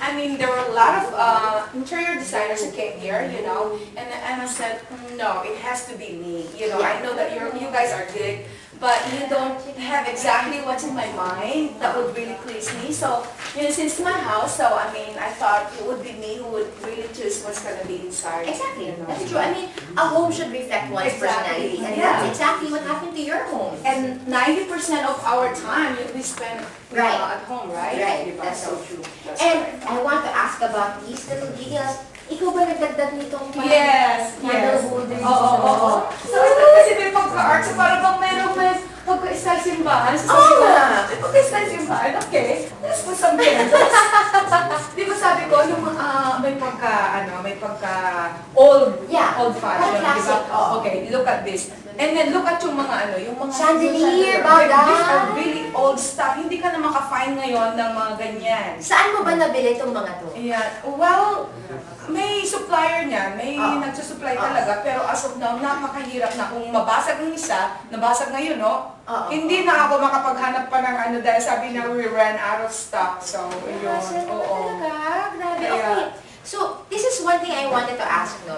I mean, there were a lot of interior designers who came here, you know, and I said, no, it has to be me. You know, I know that you guys are good, but you don't have exactly what's in my mind that would really please me. So, you know, since it's my house, so I mean, I thought it would be me who would really choose what's going to be inside. Exactly, You know? that's true. I mean, a home should reflect one's Exactly. personality, and Yeah. that's exactly what happened to your home. And 90% of our time we spend Right. at home, right? Right, Diba? that's so true. That's And right. I want to ask about these little details. Ikaw ba nagdagdag nitong parang Yes, candle yes. holder? Oo. So, ito kasi may pagka-art. So, parang bang meron may pagka-style simbahan. So, sabi ko, may pagka-style simbahan, okay. Let's put some candles. Di ba sabi ko, yung may pagka-old, Yeah, old-fashioned, parang di ba? classic, oo. Okay, look at this. And then, look at yung mga yung mga... Chandelier, These bagay. are really old stuff. Hindi ka na maka-find ngayon ng mga ganyan. Saan mo ba nabili itong mga to? Yeah. Well, may supplier niya, may nagsusupply talaga, pero as of now, napakahirap na. Kung mabasag ng isa, nabasag ngayon, no? Hindi na ako makapaghanap pa ng ano dahil sabi na we ran out of stock. So, yun. Oo. Talaga? Grabe. Kaya- Okay. So, this is one thing I wanted to ask, no?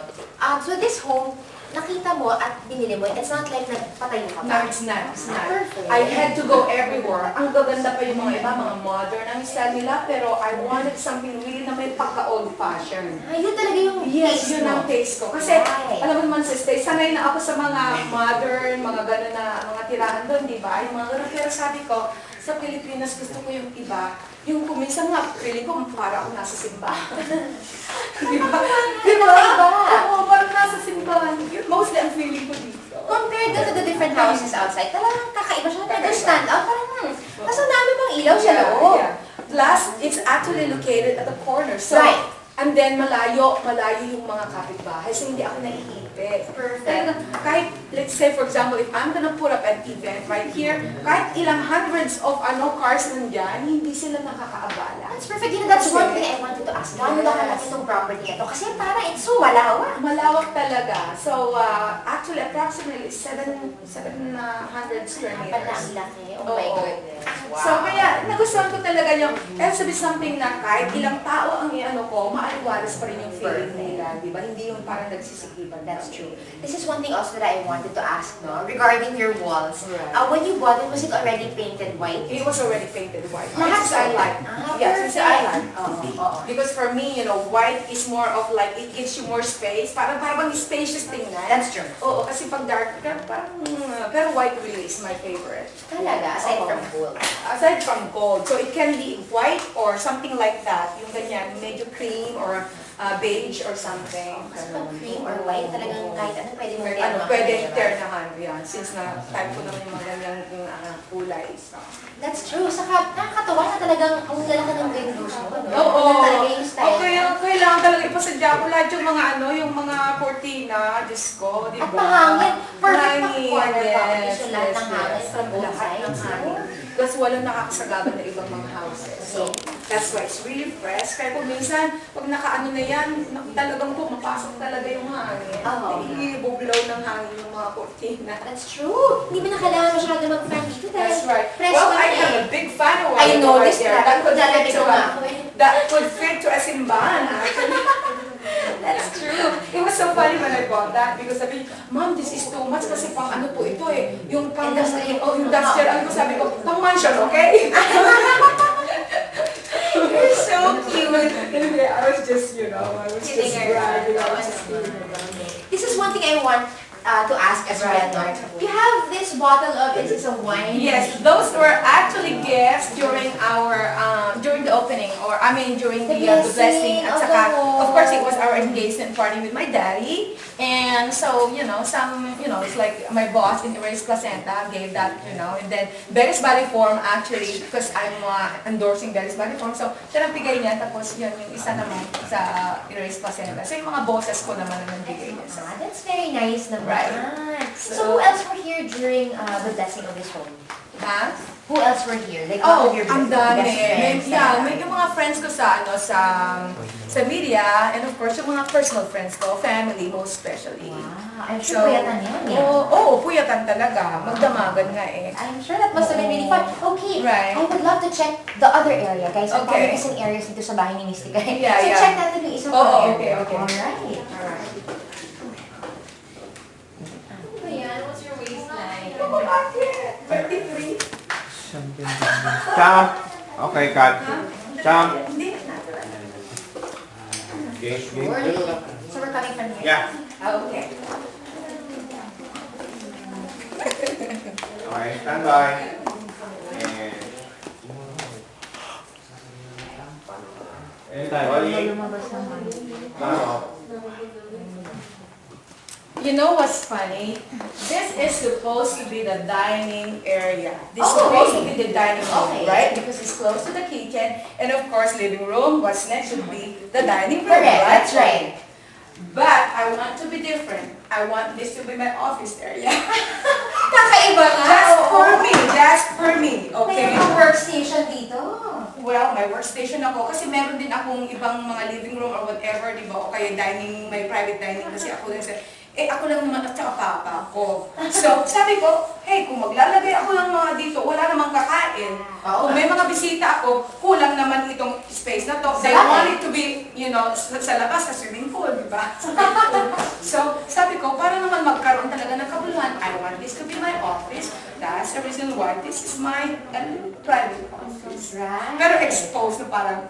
So this home, nakita mo at binili mo, it's not like nagpatayo ka No, pa. it's not. It's not. Perfect. I had to go everywhere. Ang gaganda pa yung mga iba, mga modern ang style nila, pero I wanted something really na may pagka-old-fashioned. Yun talaga yung Yes, taste yun mo. ang taste ko. Kasi, Right. alam mo naman sister, sanay na ako sa mga modern, mga gano'n na mga tirahan doon, di ba? Yung mga gano'n. Pero sabi ko, sa Pilipinas gusto ko yung iba. Yung kuminsan nga, feeling ko para ako nasa simbahan. di ba? Di ba? Oo, parang nasa simbahan. Yun, mostly ang feeling ko dito. Compared to the different houses outside, talagang kakaiba siya. Talagang stand out. Parang, kaso dami pang ilaw sa loob. Yeah. Plus, it's actually located at the corner. So, Right. and then malayo yung mga kapitbahay. So, hindi ako naiipit. Perfect. Talaga, kahit, let's say, for example, if I'm gonna put up an event right here, kahit ilang hundreds of cars nandyan, hindi sila nakakaabala. That's perfect. You know, that's one thing I wanted to ask. Gaano ba kalaki itong property ito? Kasi parang it's so malawak. Malawak talaga. So, actually, approximately 700 square Apat na ang meters. laki. Oh my Oo. goodness. Wow. So, kaya, nagustuhan ko talaga yung, sabi something na kahit ilang tao ang iano ko, maaliwalas pa rin yung feeling nila, di ba? Hindi yung parang nagsisikipan. That's true. This is one thing also that I wanted to ask, no? Regarding your walls. Right. When you bought it, was it already painted white? It was already painted white. Lahat Since I like. Yeah, since I like. Oo. Because for me, you know, white is more of like, it gives you more space. Parang spacious tingnan. That's true. Oo, kasi pag dark, pero white really is my favorite. Talaga, aside Oo. from gold. Aside from gold. So it can be white or something like that. Yung ganyan, medyo cream or beige or something. Kasi pag cream or white, talagang kahit ano pwede mo Pwede ternahan. Yan. Since na type ko naman yung mga ganyang kulay. So. That's true. Saka nakakatawa na talagang ang lalaki ng windows mo. No? Oo. Ganun talaga yung style. Okay, kailangan talaga ipasadya ko lahat yung mga yung mga cortina, Diyos ko, di ba? At mahangin. Perfect pa Mahangin, corner pa. yes, So lahat ng yes, hangin yes. from both Lahat ng sides. hangin. Kasi walang nakakasagabal na ibang mga houses. So, that's why it's really fresh. Kaya kung minsan, pag nakaano na yan, talagang pumapasok talaga yung hangin. Oo. Ibublow ng hangin yung mga cortina. That's true. Hindi mo na kailangan masyado mag-fan dito dahil That's right. fresh Well, pa I na am eh. a big fan of I noticed there. that. That could fit Lalagay to ko nga ako eh. that could fit to a simbahan, actually. That's true. It was so funny when I bought that because sabi, Mom, this is too much kasi pang ano po ito eh. Yung pang industrial. Ano ko sabi ko, pang mansion, okay? You're so cute. Anyway, I was just, I was Kidding just around. bragging. I was just kidding around. This is one thing I want to ask as well. No? You have this bottle of, is this a wine? Yes, those were actually gifts during our during the opening, or I mean during the blessing. At saka, of course, it was our engagement party with my daddy, and so it's like my boss in Erase Placenta gave that, and then Beres Valley Forum actually, because I'm endorsing Beres Valley Forum, so siya nagbigay niya, tapos yun yung isa naman sa Erase Placenta. So yung mga bosses ko naman ang nagbigay niya. So, That's very nice naman. Right. So who else were here during the blessing of this home? ha? Who else were here? Like, Oh, your ang best dami. friends? May yung mga friends ko sa media, and of course, yung mga personal friends ko, family most especially. Wow, I'm sure puyatan yun, yeah. Oo, puyatan talaga. Magdamagan nga eh. I'm sure that must have been really fun. Okay, Right. I would love to check the other area, guys. Ang Okay. dami kasing areas dito sa bahay ni Mystica. Yeah, so yeah. check natin yung isang Oo, area. okay. Alright. Alright. Ano yan? What's your waistline? Ano ba bakit? 33? Cham. Okay, cut. Cham. Hindi. Okay. So we're coming from here? Yeah. Okay. Okay, stand by. And... Anytime, buddy. Lumabas naman. You know what's funny? This is supposed to be the dining area. This is Oh, supposed to really? be the dining room, Okay. right? Because it's close to the kitchen, and of course, living room. What's next should be the dining room, Correct, right? that's right. But I want to be different. I want this to be my office area. Kakaiba nga. Just oo. for me. Just for me. Okay. May mga workstation dito. Well, may workstation ako kasi meron din akong ibang mga living room or whatever, di ba? O kaya dining, may private dining kasi ako lang sa... ako lang naman at saka papa ko. So, sabi ko, hey, kung maglalagay ako ng mga dito, wala namang kakain. Oo. Kung may mga bisita ako, kulang naman itong space na to. They Sabagay. want it to be, sa labas, sa swimming pool, di ba? So, sabi ko, para naman magkaroon talaga ng kabuluhan, I want this to be my office. That's the reason why this is my private office. Right. Pero exposed na parang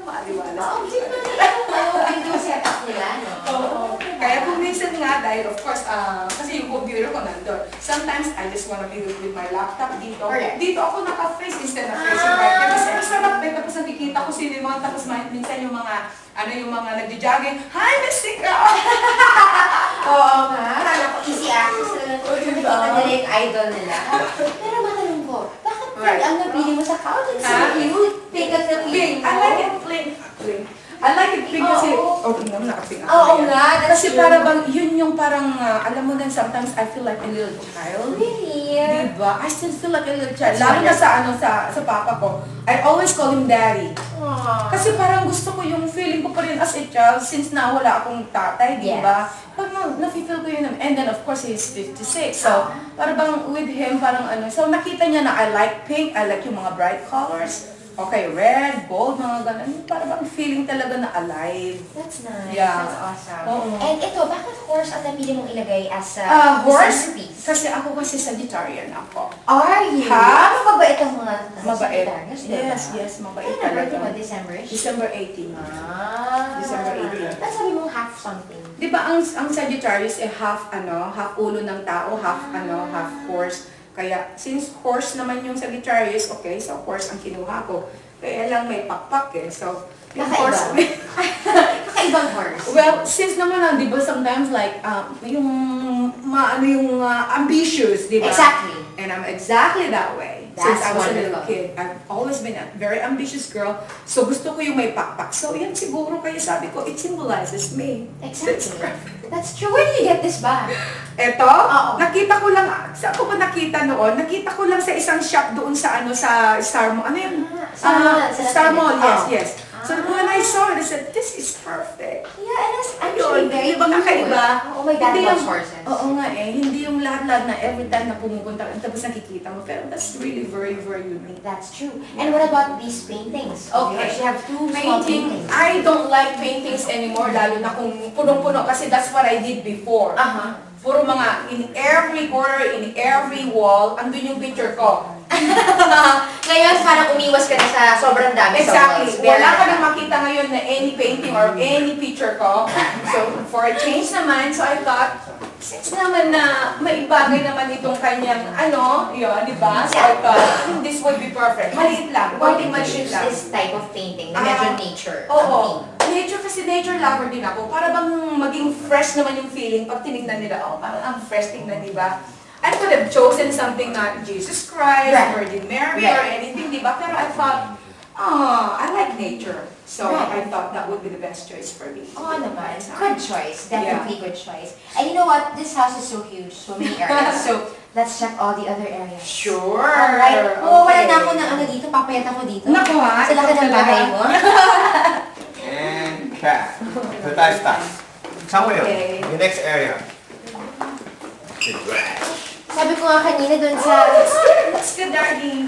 maaliwalas. Oo, di ba nila yung window setup nila, no? Oo. Kaya kung minsan nga, dahil of course, kasi yung computer ko nandun. Sometimes, I just wanna be with my laptop dito. Correct. Dito ako naka-face instead of facing right. Kaya kasi ang sarap din. Tapos nakikita ko sino yung mga, tapos minsan yung mga, yung mga nagja-jogging, Hi, Miss Sika! Oo nga. Kala ko easy access na Oo, nakikita diba? nila yung idol nila. Pero matanong ko, bakit Right. ang napili mo sa couch? It's so Ha? cute. Pink at the Pink. I like it pink. Pink. I like it pink kasi, tingnan mo, naka-pink ako. Oo Ayan. nga, that's Kasi true. para bang, yun yung parang, alam mo din, sometimes I feel like a little child. Really? Diba? I still feel like a little child. That's Lalo na sa papa ko. I always call him daddy. Aww. Kasi parang gusto ko yung feeling ko pa rin as a child since nawala akong tatay, di ba? Yes. Parang na-feel ko yun. And then of course, he's 56. So, parang bang with him, parang so nakita niya na I like pink, I like yung mga bright colors. Okay, red, gold, mga ganun. Parang bang feeling talaga na alive. That's nice. Yeah. That's awesome. Oo. And ito, bakit horse ang napili mong ilagay as a Horse? centerpiece? Kasi ako kasi Sagittarian ako. Are you? Ha? Ano mabait ang mga Mabait. Sagittarius, diba? Yes, mabait Kaya na birthday mo, talaga. December-ish? December 18. December 18. Tapos sabi mong half something. Di ba ang Sagittarius ay half ulo ng tao, half horse. Kaya since horse naman yung Sagittarius, okay, so horse ang kinuha ko. Kaya lang may pakpak eh. So, yung Kakaiba. horse, Kakaibang horse. well, since naman di ba sometimes like, yung ambitious, di ba? Exactly. And I'm exactly that way. Since That's I was a little wonderful. kid, I've always been a very ambitious girl. So gusto ko yung may pakpak. So yan siguro kaya sabi ko, it symbolizes me. Exactly. That's true. Where did you get this bag? Eto, Oo. nakita ko lang, saan ko ba nakita noon? Nakita ko lang sa isang shop doon sa sa Star Mall. Ano yun? Sa Star Mall, yes, Oo. yes. So when I saw it, I said, this is perfect. Yeah, and it's Yun, actually very di ba kakaiba? Oh my God, Hindi loves yung- horses. Oo nga eh, hindi yung lahat-lahat na every time na pumupunta ka, tapos nakikita mo. Pero that's really very, very unique. That's true. And what about these paintings? Okay. You have two small Painting, paintings. I don't like paintings anymore, lalo na kung punong-puno, kasi that's what I did before. Aha. Puro mga, in every corner, in every wall, andun yung picture ko. Ngayon, parang umiwas ka na sa sobrang dami Exactly. sa walls. Wala ka nang makita ngayon na any painting or any picture ko. So, for a change naman, so I thought, since naman na maibagay naman itong kanyang yun, di ba? So I thought, this would be perfect. Maliit lang. Why Konting did you maliit choose lang. this type of painting? Na medyo nature. Oo. Nature kasi nature lover din ako. Para bang maging fresh naman yung feeling pag tinignan nila, parang ang fresh tingnan, di ba? I could have chosen something not Jesus Christ, Right. Virgin Mary, Right. or anything, di ba? Pero I thought, I like nature. So I Right. thought that would be the best choice for me. Oo naman. Good choice. Definitely good choice. And you know what? This house is so huge. So many areas. So, let's check all the other areas. Sure. Alright. Oh, wala na ako ng ano dito. Papayat ako dito. Naku ha. Sa laki ng bahay mo. And cat. So tayo start. Samuel, Okay. the next area. The grass. Sabi ko nga kanina dun sa... Let's go, Daddy.